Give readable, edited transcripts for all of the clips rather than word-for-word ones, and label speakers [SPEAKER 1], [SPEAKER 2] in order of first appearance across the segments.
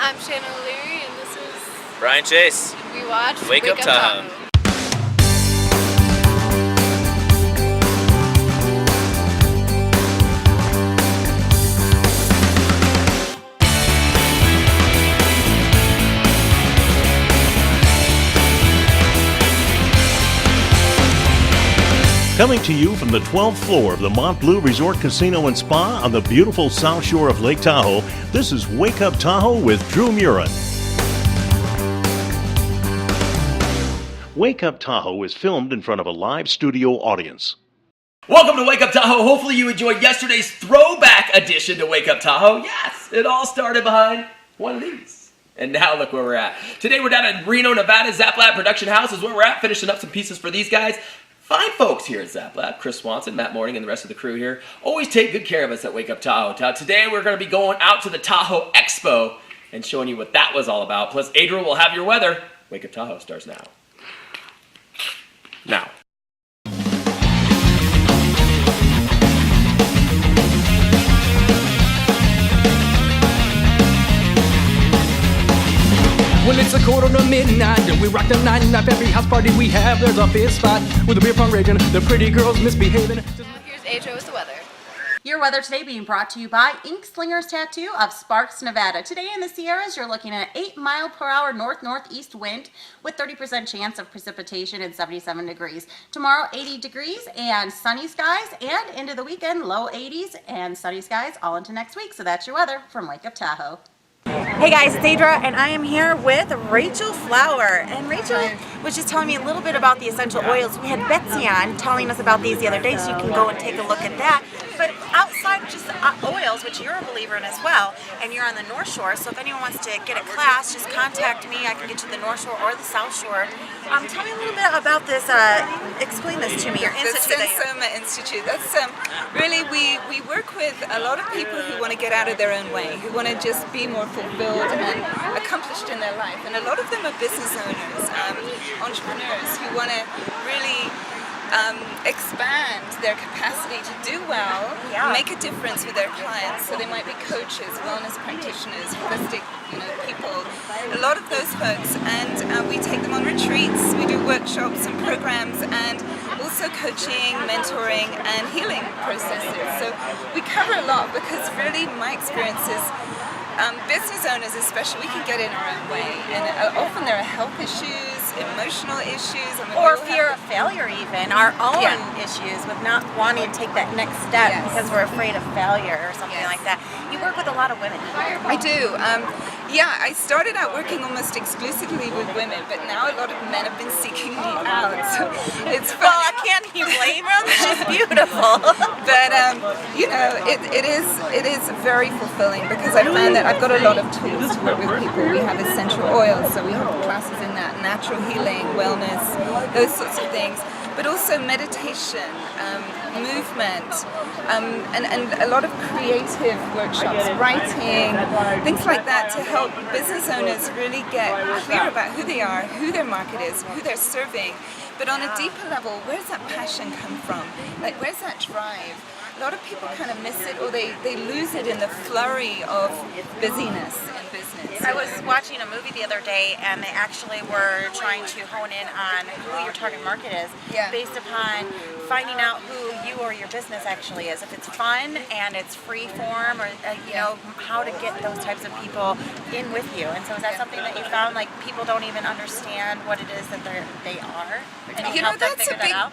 [SPEAKER 1] I'm Shannon O'Leary, and this is
[SPEAKER 2] Brian Chase.
[SPEAKER 1] We watch
[SPEAKER 2] Wake Up Tahoe.
[SPEAKER 3] Coming to you from the 12th floor of the Mont Bleu Resort Casino and Spa on the beautiful south shore of Lake Tahoe, this is Wake Up Tahoe with Dreu Murin. Wake Up Tahoe is filmed in front of a live studio audience.
[SPEAKER 4] Welcome to Wake Up Tahoe. Hopefully you enjoyed yesterday's throwback edition to Wake Up Tahoe. Yes, it all started behind one of these. And now look where we're at. Today we're down in Reno, Nevada. Zap Lab Production House is where we're at, finishing up some pieces for these guys. Fine folks here at Zap Lab, Chris Swanson, Matt Morning, and the rest of the crew here. Always take good care of us at Wake Up Tahoe. Today we're going to be going out to the Tahoe Expo and showing you what that was all about. Plus, Adra will have your weather. Wake Up Tahoe starts now. Now.
[SPEAKER 5] Well, it's 1:45 and we rock the night. Every house party we have, there's a fist spot with the beer pong raging, the pretty girls misbehaving.
[SPEAKER 1] Here's Adra with the weather.
[SPEAKER 6] Your weather today being brought to you by Ink Slinger's Tattoo of Sparks, Nevada. Today in the Sierras, you're looking at an 8-mile-per-hour north-northeast wind with 30% chance of precipitation and 77 degrees. Tomorrow, 80 degrees and sunny skies, and into the weekend, low 80s and sunny skies all into next week. So that's your weather from Wake Up Tahoe.
[SPEAKER 7] Hey guys, it's Adra, and I am here with Rachel Flower. And Rachel was just telling me a little bit about the essential oils. We had Betsy on telling us about these the other day, so you can go and take a look at that. But outside of just the oils, which you're a believer in as well, and you're on the North Shore, so if anyone wants to get a class, just contact me. I can get you the North Shore or the South Shore. Tell me a little bit about this. Explain this to me. Your institute.
[SPEAKER 8] The Sensoma Institute. That's really we work with a lot of people who want to get out of their own way, who want to just be more fulfilled and accomplished in their life. And a lot of them are business owners, entrepreneurs who want to really expand their capacity to do well, make a difference with their clients. So they might be coaches, wellness practitioners, holistic, people. A lot of those folks, and we take them on retreats. We do workshops and programs, and also coaching, mentoring, and healing processes. So we cover a lot because really my experience is business owners especially, we can get in our own way, and often there are health issues, emotional issues,
[SPEAKER 7] or fear of failure even, our own issues with not wanting to take that next step because we're afraid of failure or something like that. You work with a lot of women.
[SPEAKER 8] I do. I started out working almost exclusively with women, but now a lot of men have been seeking me out. So it's fun.
[SPEAKER 7] Well, I can't blame them. She's beautiful.
[SPEAKER 8] But it is very fulfilling because I found that I've got a lot of tools to work with people. We have essential oils, so we have classes in that, natural healing, wellness, those sorts of things. But also meditation, movement, and a lot of creative workshops, writing, things like that to help business owners really get clear about who they are, who their market is, who they're serving. But on a deeper level, where's that passion come from? Like, where's that drive? A lot of people kind of miss it, or they lose it in the flurry of busyness and business.
[SPEAKER 7] I was watching a movie the other day, and they actually were trying to hone in on who your target market is based upon finding out who you or your business actually is. If it's fun and it's free form, or how to get those types of people in with you. And so is that something that you found, like, people don't even understand what it is that they are? And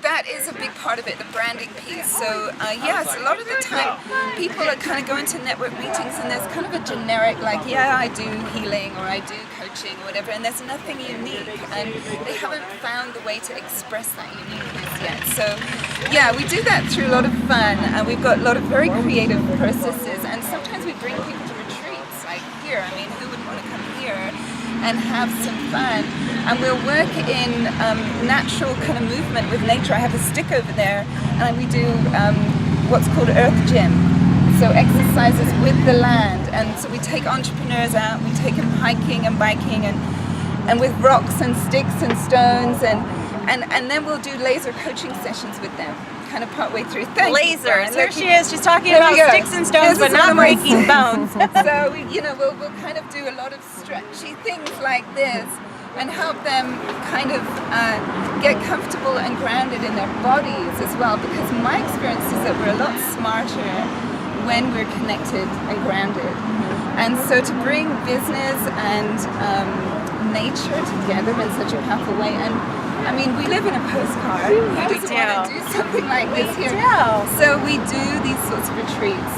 [SPEAKER 8] that is a big part of it, the branding piece. So yes, a lot of the time people are kind of going to network meetings and there's kind of a generic, like, I do healing or I do coaching or whatever, and there's nothing unique, and they haven't found the way to express that uniqueness yet. So we do that through a lot of fun, and we've got a lot of very creative processes, and sometimes we bring people to retreats like here. I mean, who wouldn't want to come here and have some fun? And we'll work in natural kind of movement with nature. I have a stick over there, and we do what's called Earth Gym. So exercises with the land, and so we take entrepreneurs out, we take them hiking and biking and with rocks and sticks and stones, and then we'll do laser coaching sessions with them. kind of partway through. Thank you,
[SPEAKER 7] Lasers.
[SPEAKER 8] Brian.
[SPEAKER 7] Here she is. She's talking
[SPEAKER 8] There we
[SPEAKER 7] about
[SPEAKER 8] go.
[SPEAKER 7] sticks and stones,
[SPEAKER 8] This
[SPEAKER 7] but
[SPEAKER 8] is one
[SPEAKER 7] not
[SPEAKER 8] of my-
[SPEAKER 7] breaking bones.
[SPEAKER 8] So, we'll kind of do a lot of stretchy things like this and help them kind of get comfortable and grounded in their bodies as well, because my experience is that we're a lot smarter when we're connected and grounded. And so to bring business and nature together in such a powerful way, and I mean, we live in a postcard. Who doesn't want to do something like this here? So we do these sorts of retreats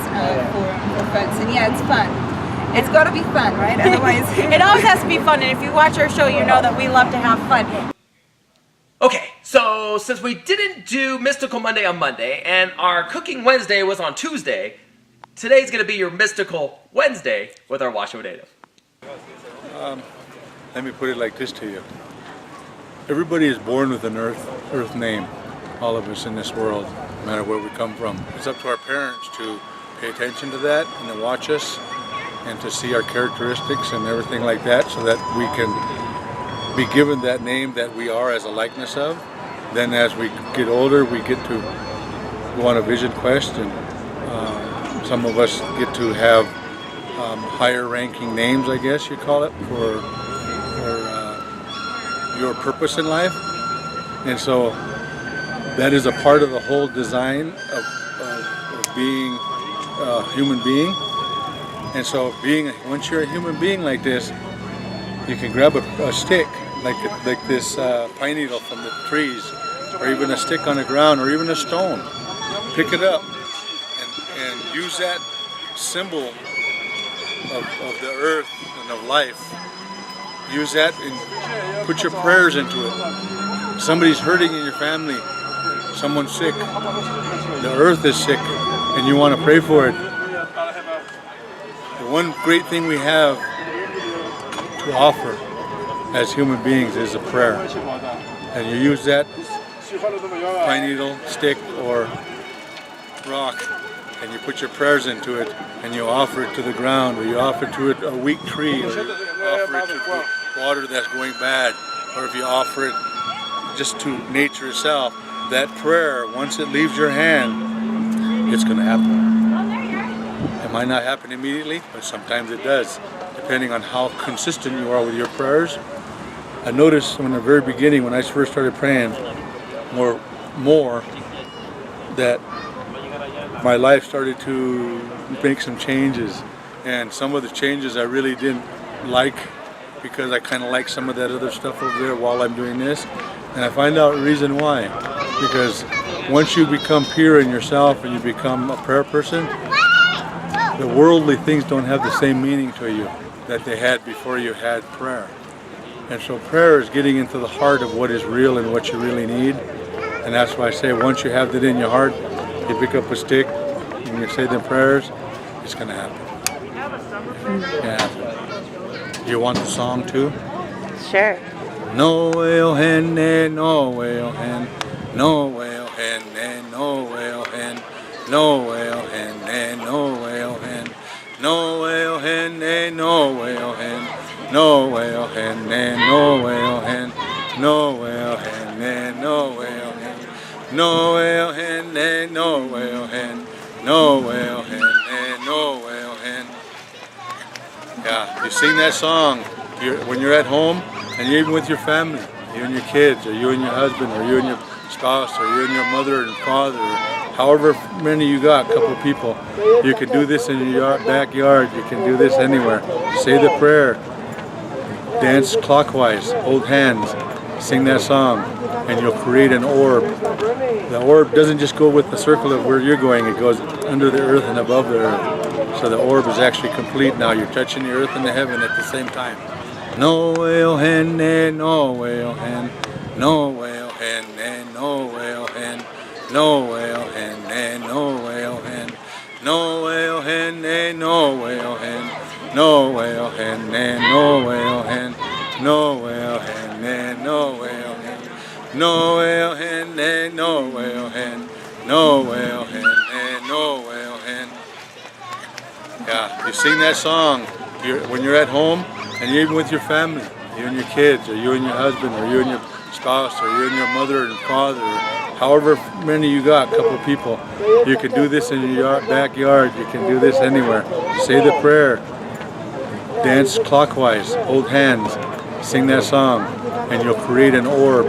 [SPEAKER 8] for folks, and yeah, it's fun. It's got to be fun, right? Otherwise,
[SPEAKER 7] It always has to be fun, and if you watch our show, you know that we love to have fun.
[SPEAKER 4] Okay, so since we didn't do Mystical Monday on Monday and our Cooking Wednesday was on Tuesday, today's going to be your Mystical Wednesday with our Washoe native.
[SPEAKER 9] Let me put it like this to you. Everybody is born with an earth name, all of us in this world, no matter where we come from. It's up to our parents to pay attention to that and to watch us and to see our characteristics and everything like that, so that we can be given that name that we are as a likeness of. Then as we get older, we get to go on a vision quest, and some of us get to have higher ranking names, I guess you call it, for your purpose in life. And so that is a part of the whole design of being a human being. And so once you're a human being like this, you can grab a stick like this pine needle from the trees, or even a stick on the ground, or even a stone. Pick it up and use that symbol of the earth and of life. Use that and put your prayers into it. Somebody's hurting in your family. Someone's sick. The earth is sick, and you want to pray for it. The one great thing we have to offer as human beings is a prayer. And you use that pine needle, stick, or rock, and you put your prayers into it, and you offer it to the ground, or you offer to it a weak tree, or you offer it to the water that's going bad, or if you offer it just to nature itself. That prayer, once it leaves your hand, it's going to happen. It might not happen immediately, but sometimes it does, depending on how consistent you are with your prayers. I noticed from the very beginning, when I first started praying more, that my life started to make some changes, and some of the changes I really didn't like, because I kind of like some of that other stuff over there while I'm doing this. And I find out the reason why. Because once you become pure in yourself and you become a prayer person, the worldly things don't have the same meaning to you that they had before you had prayer. And so prayer is getting into the heart of what is real and what you really need. And that's why I say, once you have that in your heart, you pick up a stick and you say the prayers, it's going to happen. Yeah. You want the song too?
[SPEAKER 7] Sure.
[SPEAKER 9] No way, oh hen, no way, oh hen, no way, oh hen, no way, oh hen, no way, oh hen, no way, oh hen, no way, oh hen, no way, oh hen, no way, oh hen, no way, oh hen, no way, oh hen, no way, oh hen, no way, oh hen, no way, oh hen, no way, oh hen, no way, oh hen. Yeah, you sing that song when you're at home, and you're even with your family, you and your kids, or you and your husband, or you and your spouse, or you and your mother and father, or however many you got, a couple of people. You can do this in your backyard, you can do this anywhere. Say the prayer, dance clockwise, hold hands, sing that song, and you'll create an orb. The orb doesn't just go with the circle of where you're going, it goes under the earth and above the earth. So the orb is actually complete now. You're touching the earth and the heaven at the same time. No way, oh hen, no way, oh hen, no way, oh hen, no way, oh hen, no way, oh hen, no way, oh hen, no way, oh hen, no way, oh hen, no way, oh hen, no way, oh hen, no way, oh hen, no way, oh hen, no way, oh hen, no way, oh hen, no way, oh hen, no way, oh hen. Yeah, you sing that song when you're at home, and you're even with your family, you and your kids, or you and your husband, or you and your spouse, or you and your mother and father, or however many you got, a couple of people. You can do this in your backyard. You can do this anywhere. Say the prayer. Dance clockwise. Hold hands. Sing that song. And you'll create an orb.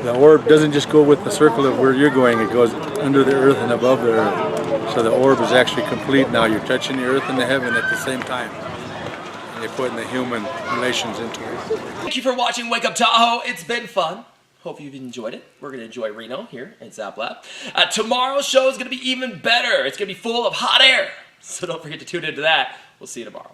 [SPEAKER 9] The orb doesn't just go with the circle of where you're going. It goes under the earth and above the earth. So the orb is actually complete now. You're touching the earth and the heaven at the same time. And you're putting the human relations into it.
[SPEAKER 4] Thank you for watching Wake Up Tahoe. It's been fun. Hope you've enjoyed it. We're going to enjoy Reno here at Zap Lab. Tomorrow's show is going to be even better. It's going to be full of hot air. So don't forget to tune into that. We'll see you tomorrow.